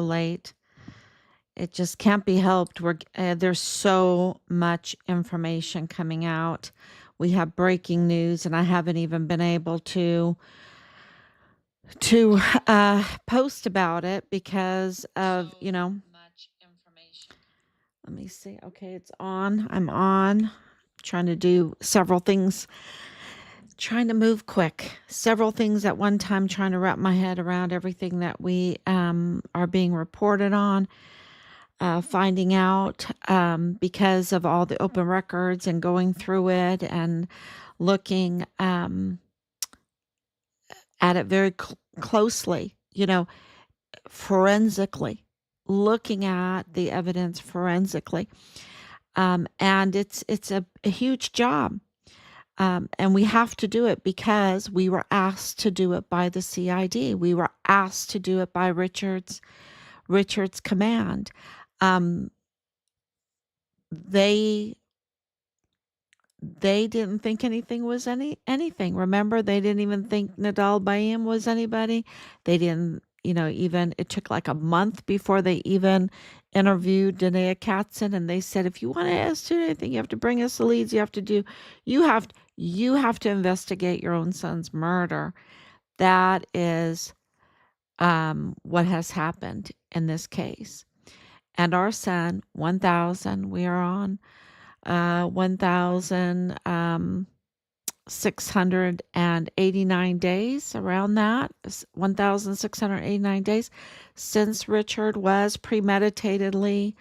late. It just can't be helped. There's so much information coming out. We have breaking news, and I haven't even been able to post about it because of, let me see. Okay, it's on. I'm on. Trying to do several things, trying to move quick. Several things at one time, trying to wrap my head around everything that we are being reported on. Finding out because of all the open records and going through it and looking at it very closely, forensically, looking at the evidence forensically. And it's a huge job. And we have to do it because we were asked to do it by the CID. We were asked to do it by Richard's command. They didn't think anything was anything. Remember, they didn't even think Nadal Bayem was anybody. They didn't, even it took like a month before they even interviewed Danae Katzen, and they said, if you want to ask to anything, you have to bring us the leads. You have to investigate your own son's murder. That is what has happened in this case. And our son, 1,000, we are on 1,689 days, around that, 1,689 days since Richard was premeditatedly,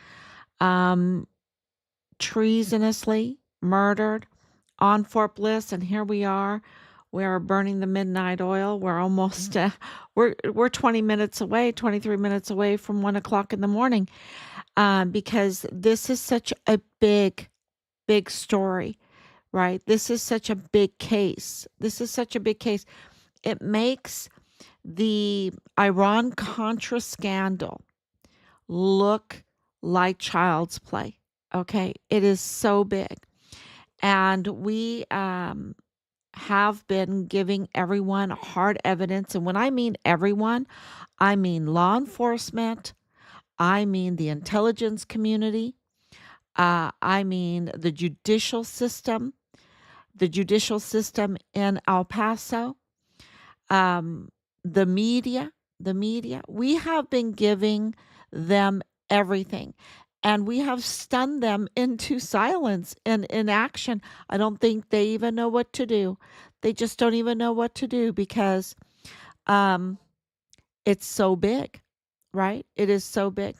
treasonously murdered on Fort Bliss. And here we are burning the midnight oil. We're almost, we're 20 minutes away, 23 minutes away from 1 o'clock in the morning. Because this is such a big story, right? This is such a big case. It makes the Iran-Contra scandal look like child's play. Okay. It is so big. And we have been giving everyone hard evidence. And when I mean everyone, I mean law enforcement, I mean the intelligence community, I mean the judicial system in El Paso, the media. We have been giving them everything, and we have stunned them into silence and inaction. I don't think they even know what to do. They just don't even know what to do because it's so big, right? It is so big.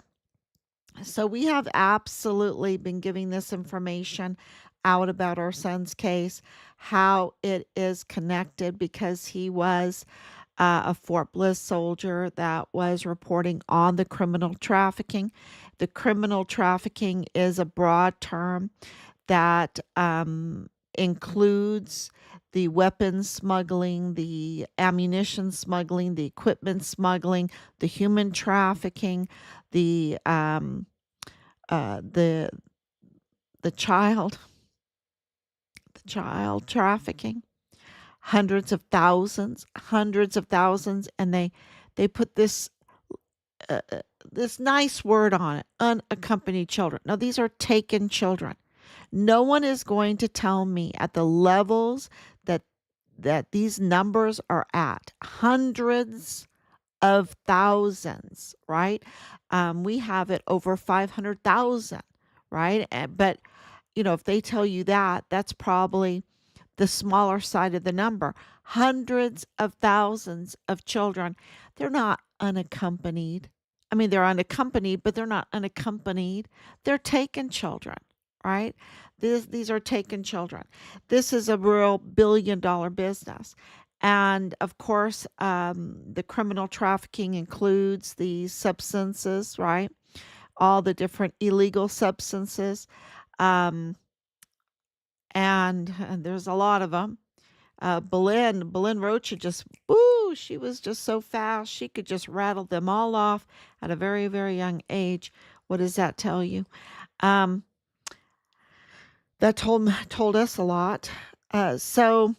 So we have absolutely been giving this information out about our son's case, how it is connected, because he was a Fort Bliss soldier that was reporting on the criminal trafficking. The criminal trafficking is a broad term that includes the weapons smuggling, the ammunition smuggling, the equipment smuggling, the human trafficking, the child trafficking, hundreds of thousands, and they put this this nice word on it, unaccompanied children. Now, these are taken children. No one is going to tell me at the levels that these numbers are at, hundreds of thousands, right? We have it over 500,000, right? But, if they tell you that, that's probably the smaller side of the number. Hundreds of thousands of children. They're not unaccompanied. I mean, they're unaccompanied, but they're not unaccompanied. They're taken children, right? These are taken children. This is a real billion-dollar business. And of course, the criminal trafficking includes the substances, right? All the different illegal substances. And there's a lot of them. Belen Rocha she was just so fast. She could just rattle them all off at a very, very young age. What does that tell you? That told us a lot. So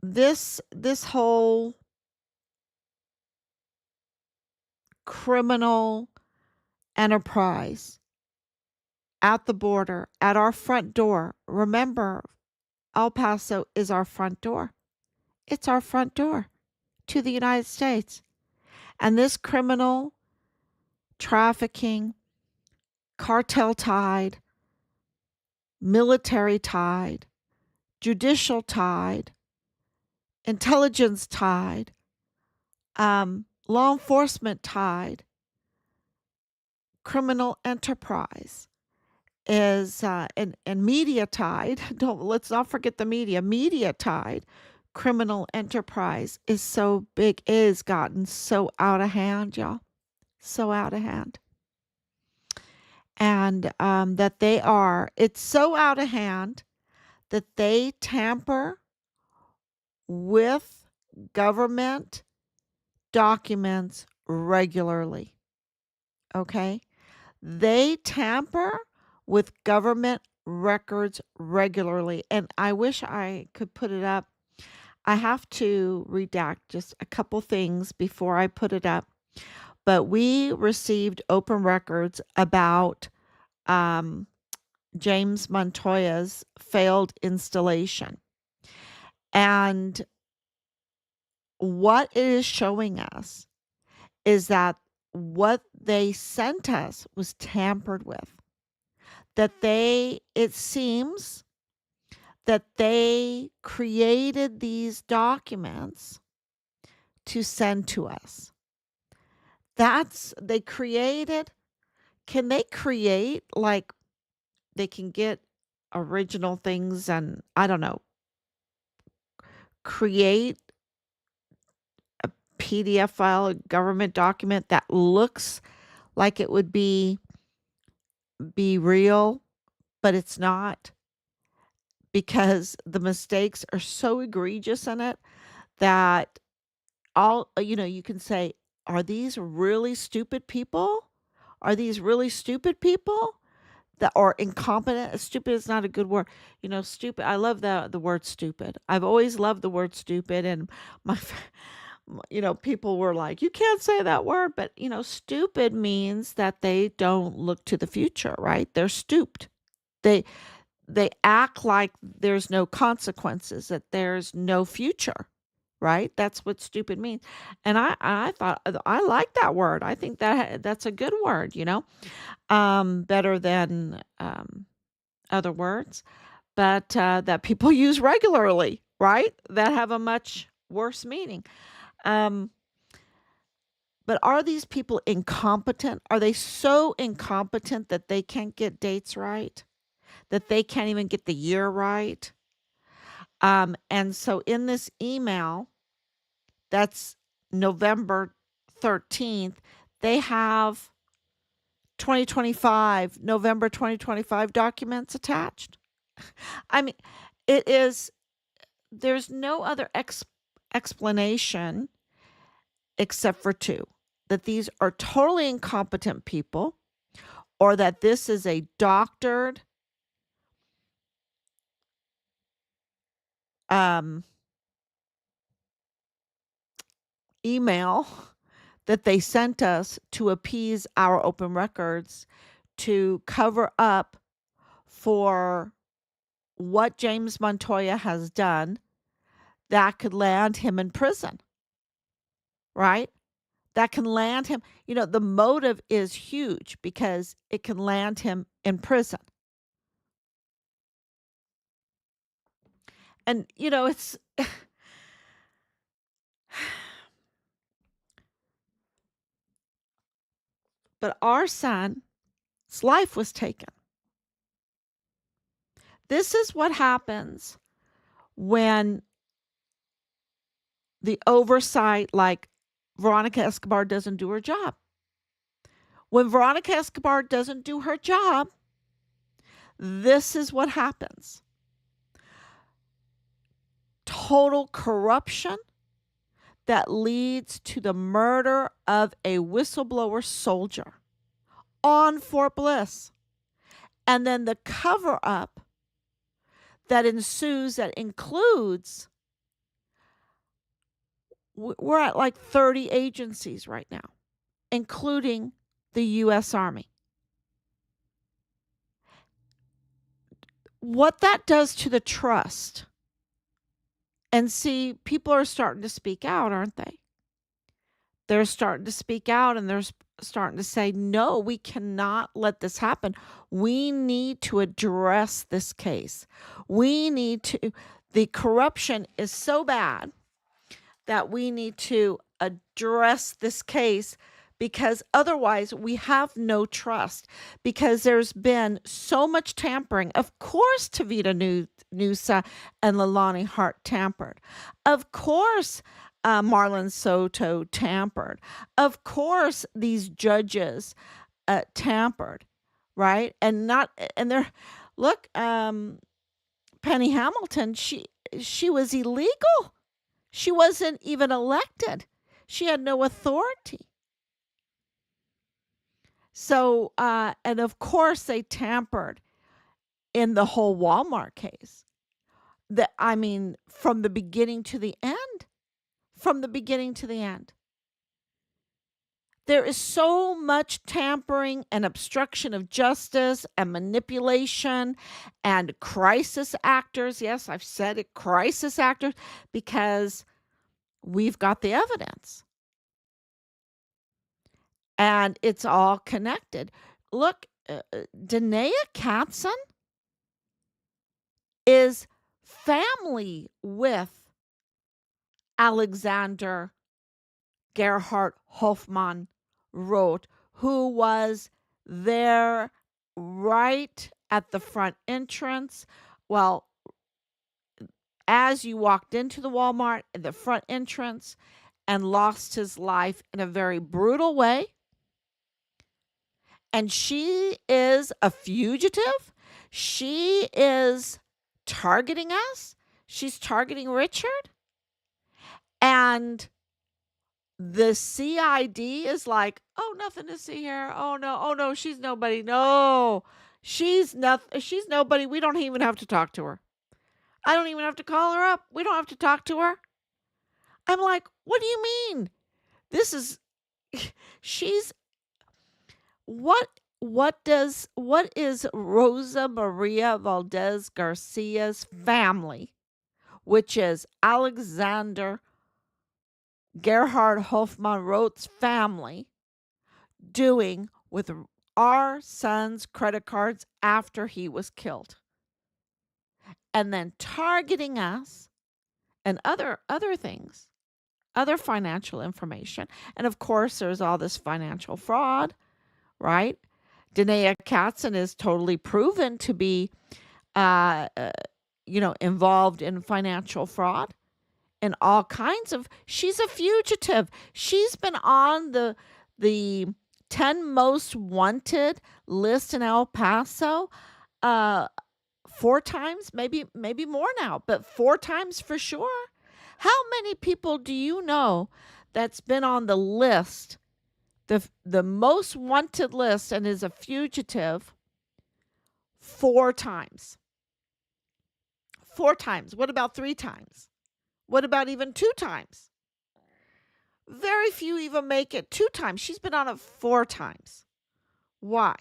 this whole criminal enterprise at the border, at our front door. Remember, El Paso is our front door. It's our front door to the United States. And this criminal trafficking, cartel tied, military tied, judicial tied, intelligence tied, law enforcement tied, criminal enterprise is and media tied. Don't let's not forget the media. Media tied criminal enterprise is so big. It has gotten so out of hand, y'all. So out of hand. And that it's so out of hand that they tamper with government documents regularly. Okay? They tamper with government records regularly. And I wish I could put it up. I have to redact just a couple things before I put it up. But we received open records about James Montoya's failed installation. And what it is showing us is that what they sent us was tampered with. That it seems that they created these documents to send to us. Can they create, like, they can get original things and, I don't know, create a PDF file, a government document that looks like it would be real, but it's not, because the mistakes are so egregious in it that you can say, are these really stupid people? Are these really stupid people that are incompetent? Stupid is not a good word. Stupid. I love the word stupid. I've always loved the word stupid. And people were like, you can't say that word. But, stupid means that they don't look to the future, right? They're stooped. They act like there's no consequences, that there's no future, right? That's what stupid means. And I thought, I like that word. I think that's a good word, better than other words, but that people use regularly, right? That have a much worse meaning. But are these people incompetent? Are they so incompetent that they can't get dates right? That they can't even get the year right? And so in this email, that's November 13th, they have November 2025 documents attached. I mean, there's no other explanation except for two: that these are totally incompetent people, or that this is a doctored email that they sent us to appease our open records, to cover up for what James Montoya has done that could land him in prison, right? That can land him. The motive is huge because it can land him in prison. And, it's but our son's life was taken. This is what happens when the oversight, like Veronica Escobar, doesn't do her job. When Veronica Escobar doesn't do her job, this is what happens. Total corruption that leads to the murder of a whistleblower soldier on Fort Bliss. And then the cover up that ensues, that includes, we're at like 30 agencies right now. including the U.S. Army. What that does to the trust, and see, people are starting to speak out, aren't they? They're starting to speak out, and they're starting to say, no, we cannot let this happen. We need to address this case. The corruption is so bad that we need to address this case, because otherwise we have no trust, because there's been so much tampering. Of course, Tavita Nusa and Leilani Hart tampered. Of course, Marlon Soto tampered. Of course, these judges tampered, right? And they're, look, Penny Hamilton, she was illegal. She wasn't even elected. She had no authority. So, and of course, they tampered in the whole Walmart case. From the beginning to the end. From the beginning to the end. There is so much tampering and obstruction of justice and manipulation and crisis actors. Yes, I've said it, crisis actors, because we've got the evidence. And it's all connected. Look, Danae Katzen is family with Alexander Gerhard Hoffmann Roth, who was there right at the front entrance. Well, as you walked into the Walmart at the front entrance, and lost his life in a very brutal way. And she is a fugitive. She is targeting us. She's targeting Richard. And the CID is like, oh, nothing to see here. Oh no, she's nobody. No, she's nobody. We don't even have to talk to her. I don't even have to call her up. We don't have to talk to her. I'm like, what do you mean? She's what is Rosa Maria Valdez Garcia's family, which is Alexander Gerhard Hoffmann Roth's family, doing with our son's credit cards after he was killed? And then targeting us and other things, other financial information. And of course, there's all this financial fraud, right? Danae Katzen is totally proven to be, involved in financial fraud and all kinds of. She's a fugitive. She's been on the 10 most wanted list in El Paso 4 times, maybe more now, but 4 times for sure. How many people do you know that's been on the list, the most wanted list, and is a fugitive 4 times? 4 times. What about 3 times? What about even 2 times? Very few even make it 2 times. She's been on it 4 times. Why?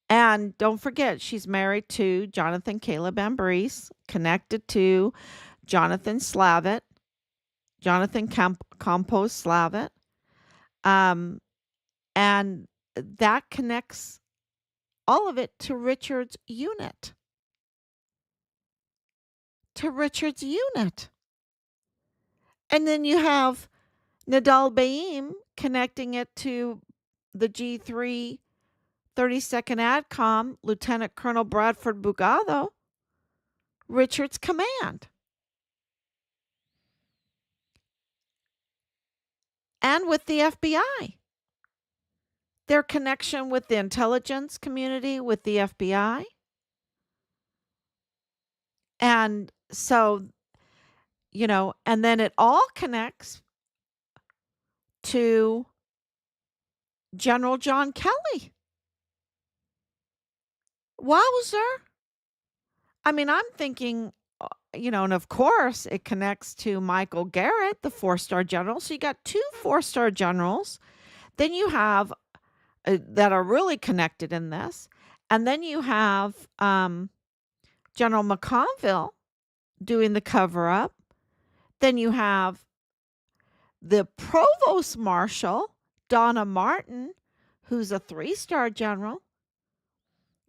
And don't forget, she's married to Jonathan Caleb Ambrose, connected to Jonathan Campos Slavitt. And that connects all of it to Richard's unit. And then you have Nadal Baim connecting it to the G3 32nd ADCOM, Lieutenant Colonel Bradford Bugado, Richard's command. And with the FBI. Their connection with the intelligence community, with the FBI. And so, and then it all connects to General John Kelly. Wowzer. I'm thinking, and of course, it connects to Michael Garrett, the four-star general. So you got two four-star generals. Then you have that are really connected in this. And then you have General McConville doing the cover up. Then you have the provost marshal, Donna Martin, who's a three-star general,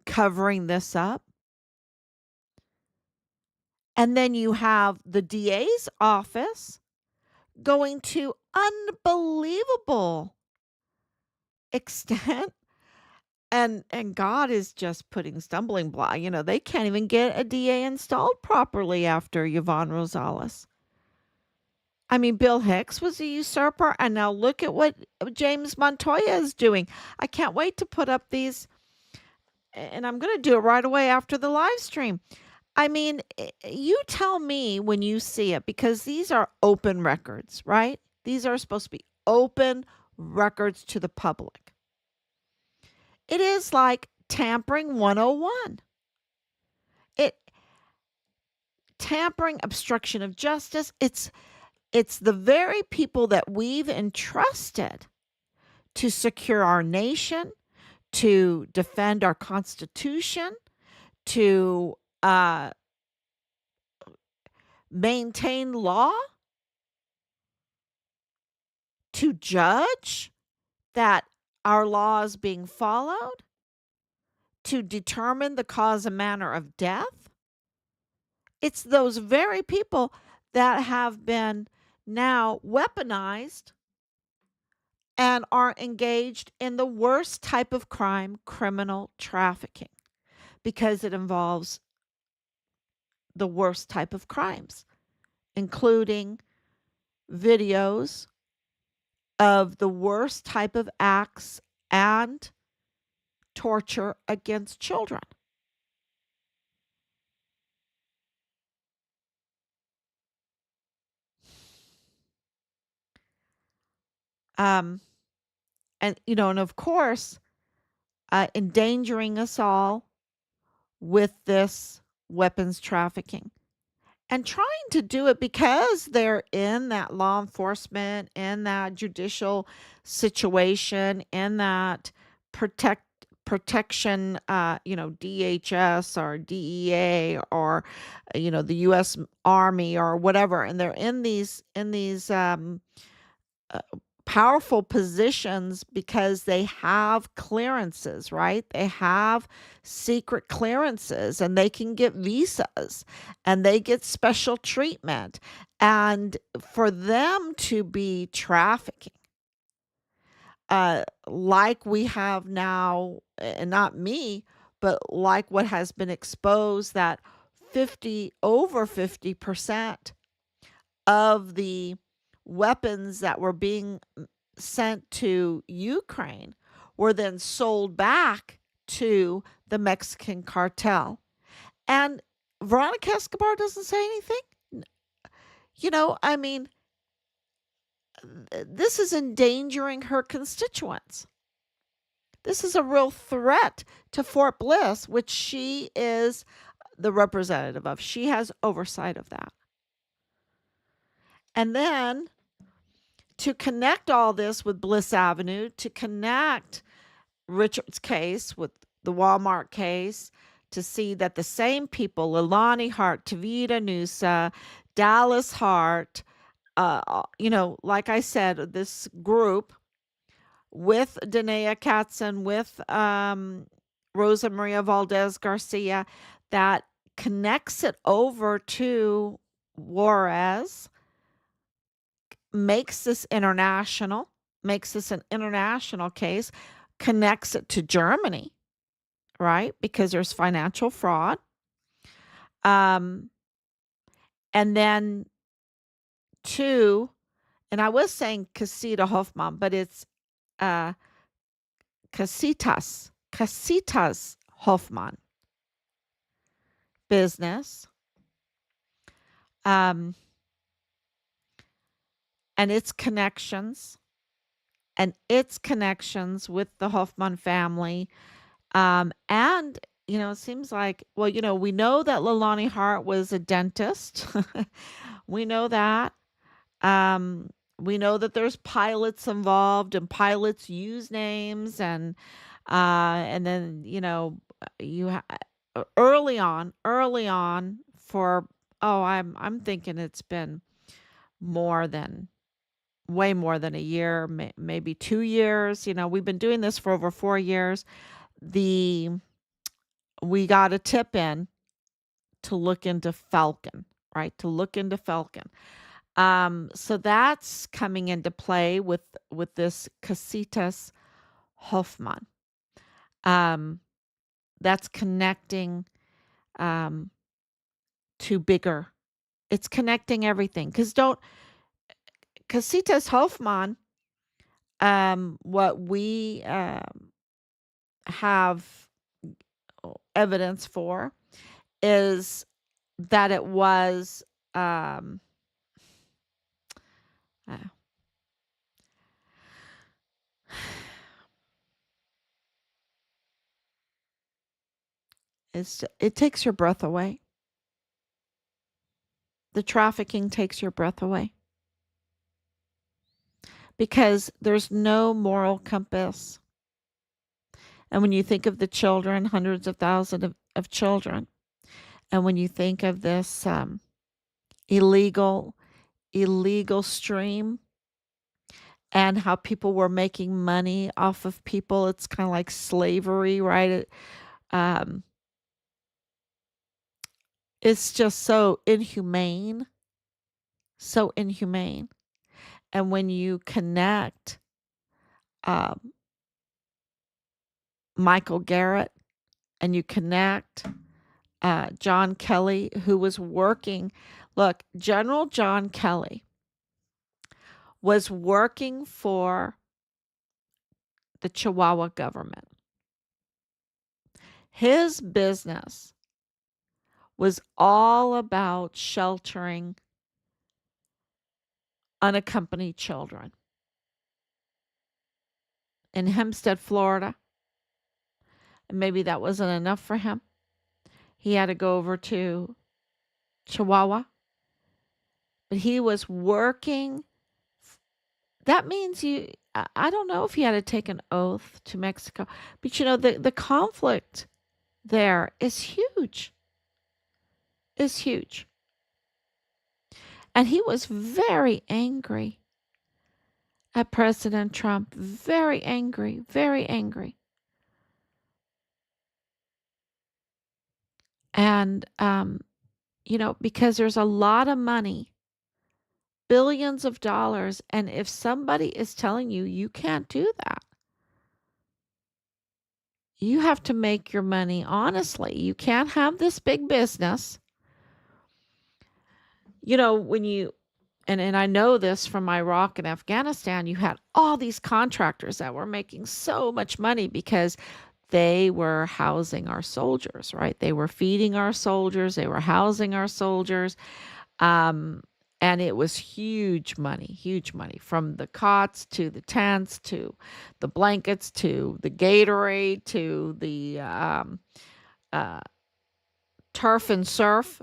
covering this up. And then you have the DA's office going to unbelievable extent. And God is just putting stumbling block. They can't even get a DA installed properly after Yvonne Rosales. I mean, Bill Hicks was a usurper, and now look at what James Montoya is doing. I can't wait to put up these, and I'm going to do it right away after the live stream. I mean, you tell me when you see it, because these are open records, right? These are supposed to be open records to the public. It is like tampering 101. Tampering, obstruction of justice. It's the very people that we've entrusted to secure our nation, to defend our Constitution, to maintain law, to judge that our law is being followed, to determine the cause and manner of death. It's those very people that have been now weaponized and are engaged in the worst type of crime, criminal trafficking, because it involves the worst type of crimes, including videos of the worst type of acts and torture against children. And and of course, endangering us all with this weapons trafficking, and trying to do it because they're in that law enforcement, in that judicial situation, in that protection, DHS or DEA or the U.S. Army or whatever, and they're in these powerful positions because they have clearances, right? They have secret clearances, and they can get visas, and they get special treatment. And for them to be trafficking, like we have now, and not me, but like what has been exposed, that over 50% of the weapons that were being sent to Ukraine were then sold back to the Mexican cartel. And Veronica Escobar doesn't say anything. I mean, this is endangering her constituents. This is a real threat to Fort Bliss, which she is the representative of. She has oversight of that. And then to connect all this with Bliss Avenue, to connect Richard's case with the Walmart case, to see that the same people, Leilani Hart, Tavita Nusa, Dallas Hart, like I said, this group with Danae Katzen, with Rosa Maria Valdez Garcia, that connects it over to Juarez, makes this an international case, connects it to Germany, right? Because there's financial fraud. And then two, and I was saying Casita Hoffmann, but it's Casitas Hoffmann business. And its connections with the Hoffmann family, and it seems like, well, we know that Leilani Hart was a dentist. We know that. Um, we know that there's pilots involved and pilots use names and then, you early on for, oh, I'm thinking it's been more than way more than a year, maybe 2 years. We've been doing this for over 4 years. The We got a tip in to look into Falcon, right? To look into Falcon. So that's coming into play with this Casitas Hoffmann. Um, that's connecting um, to bigger. It's connecting everything because don't Casitas Hoffmann. What we have evidence for is that it was um, uh, it takes your breath away. The trafficking takes your breath away because there's no moral compass. And when you think of the children, hundreds of thousands of children, and when you think of this illegal illegal stream and how people were making money off of people, it's kind of like slavery, right? Um, it's just so inhumane, so inhumane. And when you connect um, Michael Garrett and you connect John Kelly, who was working. Look, General John Kelly was working for the Chihuahua government. His business was all about sheltering unaccompanied children in Hempstead, Florida. And maybe that wasn't enough for him. He had to go over to Chihuahua, but he was working. That means I don't know if he had to take an oath to Mexico, but the conflict there is huge, is huge. And he was very angry at President Trump, very angry, very angry. And, because there's a lot of money, billions of dollars. And if somebody is telling you you can't do that, you have to make your money honestly. You can't have this big business. When you, and I know this from Iraq and Afghanistan, you had all these contractors that were making so much money because they were housing our soldiers, right? They were feeding our soldiers, they were housing our soldiers. Um, and it was huge money from the cots to the tents to the blankets to the Gatorade to the uh, turf and surf,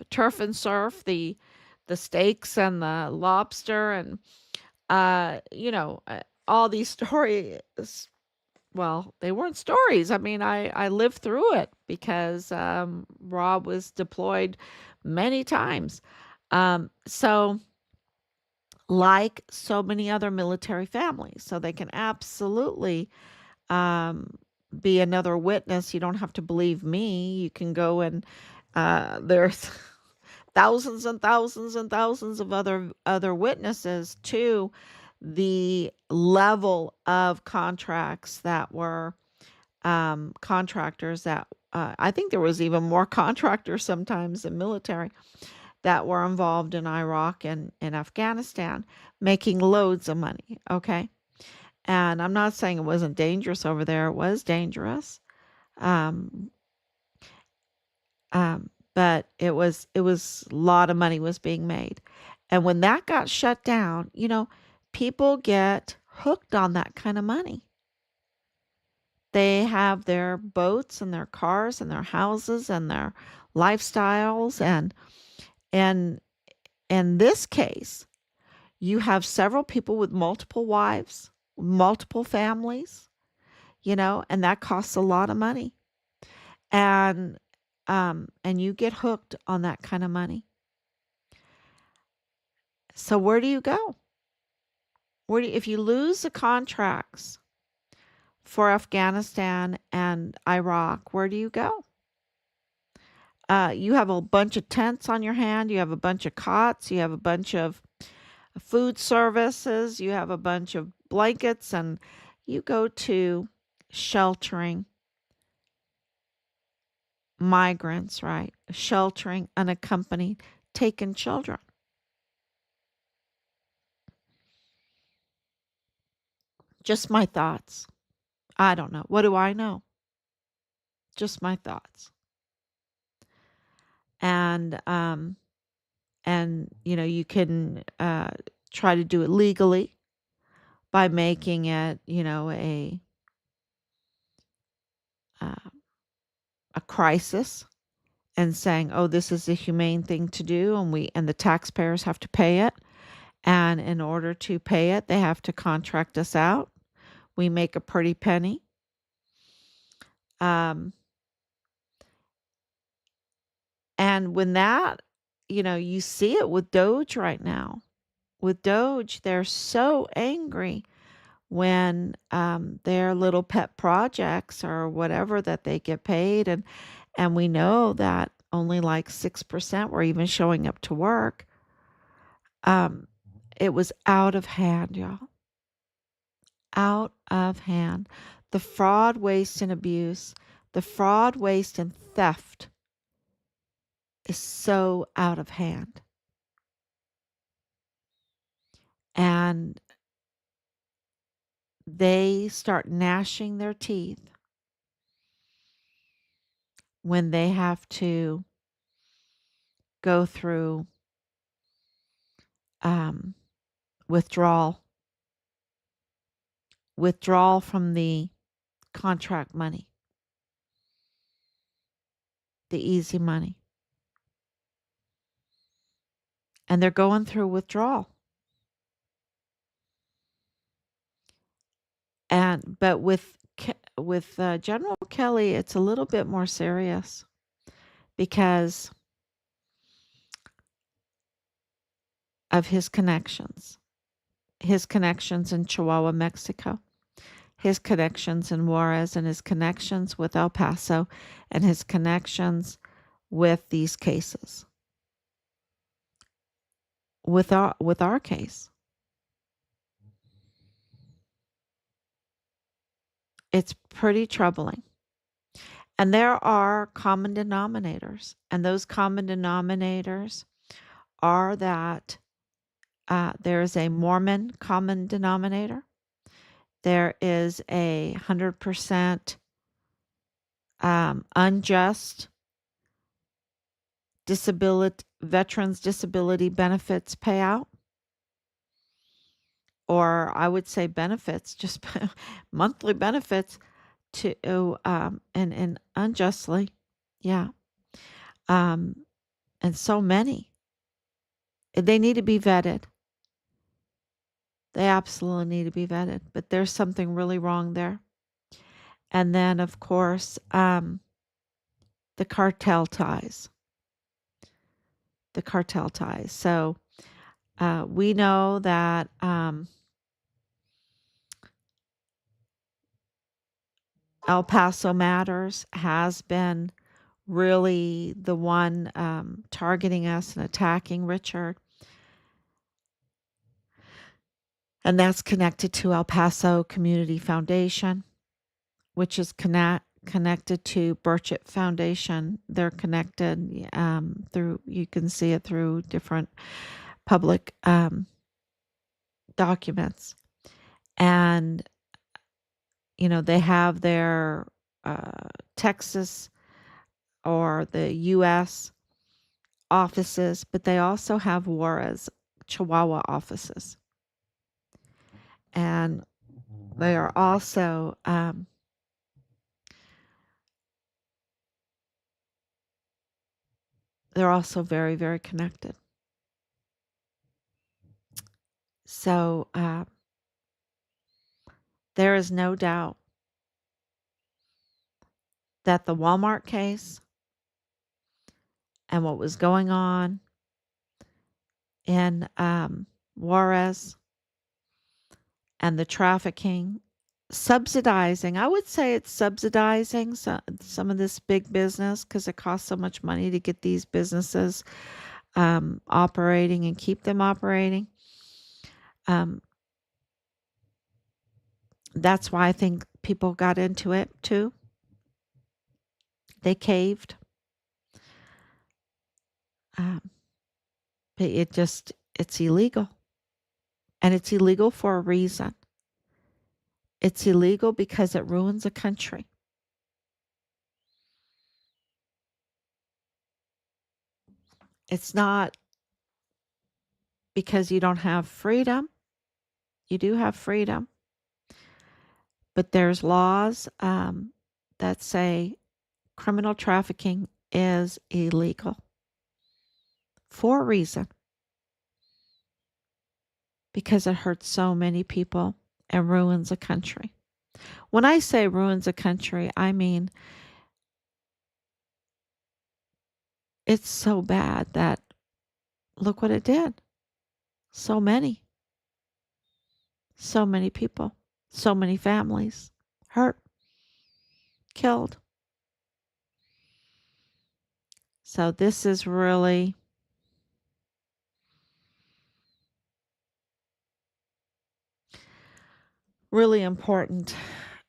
the steaks and the lobster and all these stories. Well, they weren't stories. I mean, I lived through it because Rob was deployed many times. So, like so many other military families, so they can absolutely um, be another witness. You don't have to believe me. You can go and there's thousands and thousands and thousands of other witnesses to the level of contracts that were contractors that I think there was even more contractors sometimes than military that were involved in Iraq and Afghanistan making loads of money. Okay. And I'm not saying it wasn't dangerous over there. It was dangerous. Um, but it was a lot of money was being made. And when that got shut down, people get hooked on that kind of money. They have their boats and their cars and their houses and their lifestyles. And in this case, you have several people with multiple wives, multiple families, and that costs a lot of money. And you get hooked on that kind of money. So where do you go? If you lose the contracts for Afghanistan and Iraq, where do you go? You have a bunch of tents on your hand. You have a bunch of cots. You have a bunch of food services. You have a bunch of blankets, and you go to sheltering migrants, right? Sheltering unaccompanied, taken children. Just my thoughts. I don't know. What do I know? Just my thoughts. And you can try to do it legally by making it uh, a crisis and saying, oh, this is a humane thing to do, and the taxpayers have to pay it, and in order to pay it they have to contract us out. We make a pretty penny. um, and when that, you see it with Doge right now. With Doge, they're so angry when their little pet projects or whatever that they get paid, and we know that only like 6% were even showing up to work. It was out of hand, y'all. Out of hand. The fraud, waste, and abuse, the fraud, waste, and theft is so out of hand. And they start gnashing their teeth when they have to go through um, withdrawal from the contract money, the easy money. And they're going through withdrawal. But with General Kelly, it's a little bit more serious because of his connections in Chihuahua, Mexico, his connections in Juarez, and his connections with El Paso, and his connections with these cases, with our case. It's pretty troubling. And there are common denominators, and those common denominators are that there is a Mormon common denominator. There is 100% unjust veterans disability benefits payout, or I would say benefits, just monthly benefits to and unjustly, yeah, and so many. They need to be vetted. They absolutely need to be vetted, but there's something really wrong there. And then, of course, the cartel ties. The cartel ties. So we know that El Paso Matters has been really the one targeting us and attacking Richard. And that's connected to El Paso Community Foundation, which is connected to Burchett Foundation. They're connected through, you can see it through different public documents. And, they have their Texas or the U.S. offices, but they also have Juarez, Chihuahua offices. And they are also they're also very, very connected. So there is no doubt that the Walmart case and what was going on in Juarez and the trafficking, subsidizing, I would say it's subsidizing some of this big business because it costs so much money to get these businesses operating and keep them operating. Um, that's why I think people got into it too. They caved. Um, but it's illegal. And it's illegal for a reason. It's illegal because it ruins a country. It's not because you don't have freedom. You do have freedom. But there's laws that say criminal trafficking is illegal for a reason. Because it hurts so many people and ruins a country. When I say ruins a country, I mean it's so bad that look what it did. So many people, so many families hurt, killed. So this is really really important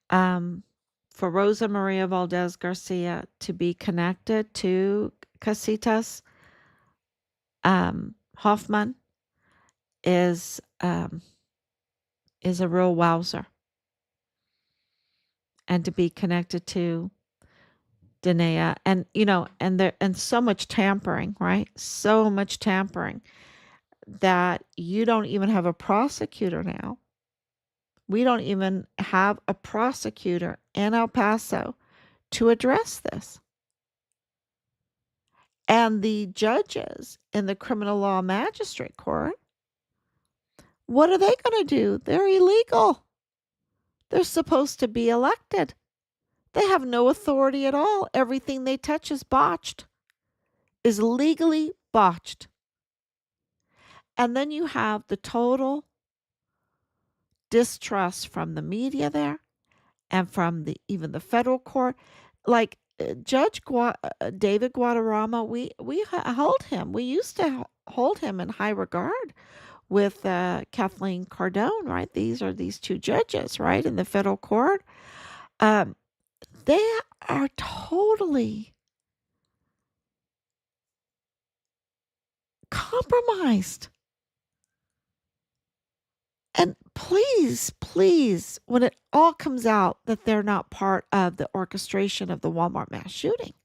for Rosa Maria Valdez Garcia to be connected to Casitas. Hoffmann is a real wowzer, and to be connected to Danae, and and so much tampering, right? So much tampering that you don't even have a prosecutor now. We don't even have a prosecutor in El Paso to address this. And the judges in the criminal law magistrate court, what are they going to do? They're illegal. They're supposed to be elected. They have no authority at all. Everything they touch is botched, is legally botched. And then you have the total distrust from the media there and from even the federal court. Like David Guadarrama, we hold him. We used to hold him in high regard with Kathleen Cardone, right? These two judges, right, in the federal court. They are totally compromised. And please, please, when it all comes out that they're not part of the orchestration of the Walmart mass shooting,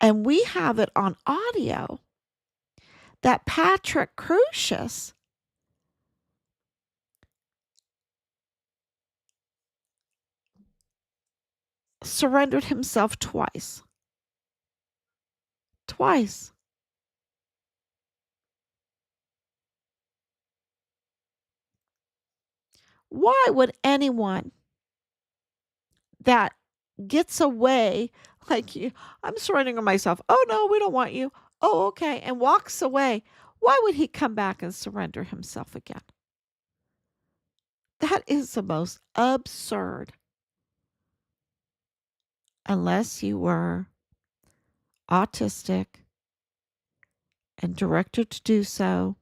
and we have it on audio that Patrick Crucius surrendered himself twice. Twice. Why would anyone that gets away like you, I'm surrendering myself. Oh no, we don't want you. Oh, okay. And walks away. Why would he come back and surrender himself again? That is the most absurd. Unless you were autistic and directed to do so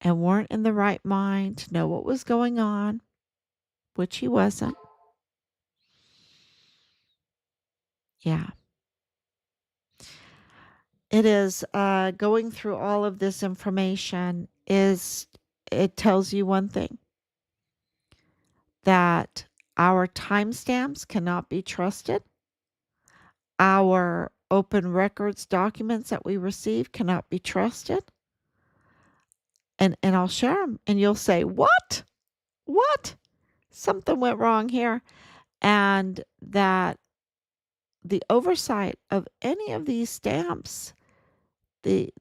and weren't in the right mind to know what was going on, which he wasn't. Yeah. It is going through all of this information it tells you one thing, that our timestamps cannot be trusted. Our open records documents that we receive cannot be trusted. And I'll share them and you'll say, "What? What? Something went wrong here." And that the oversight of any of these stamps, the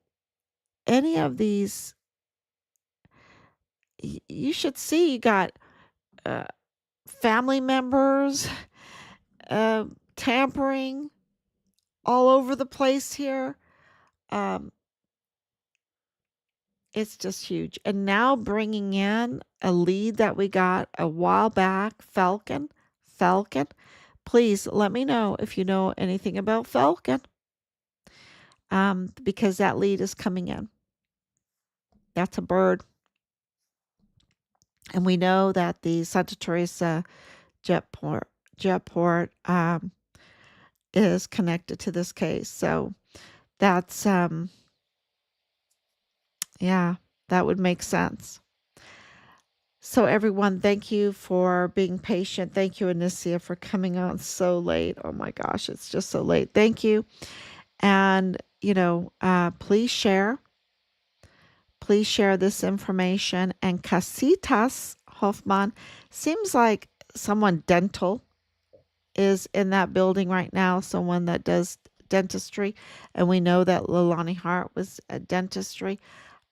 any of these, you should see you got uh, family members tampering all over the place here. Um, it's just huge. And now bringing in a lead that we got a while back, Falcon. Falcon. Please let me know if you know anything about Falcon, because that lead is coming in. That's a bird. And we know that the Santa Teresa jetport is connected to this case. So that's, yeah, that would make sense. So everyone, thank you for being patient. Thank you, Anicia, for coming on so late. Oh my gosh, it's just so late. Thank you. And, please share. Please share this information. And Casitas, Hoffmann, seems like someone dental is in that building right now, someone that does dentistry. And we know that Leilani Hart was a dentistry.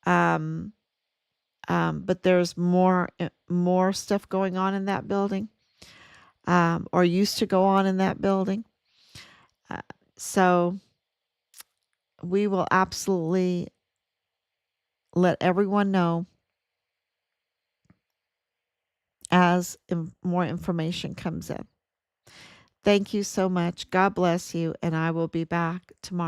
Um, but there's more stuff going on in that building, or used to go on in that building. So we will absolutely let everyone know as more information comes in. Thank you so much. God bless you, and I will be back tomorrow.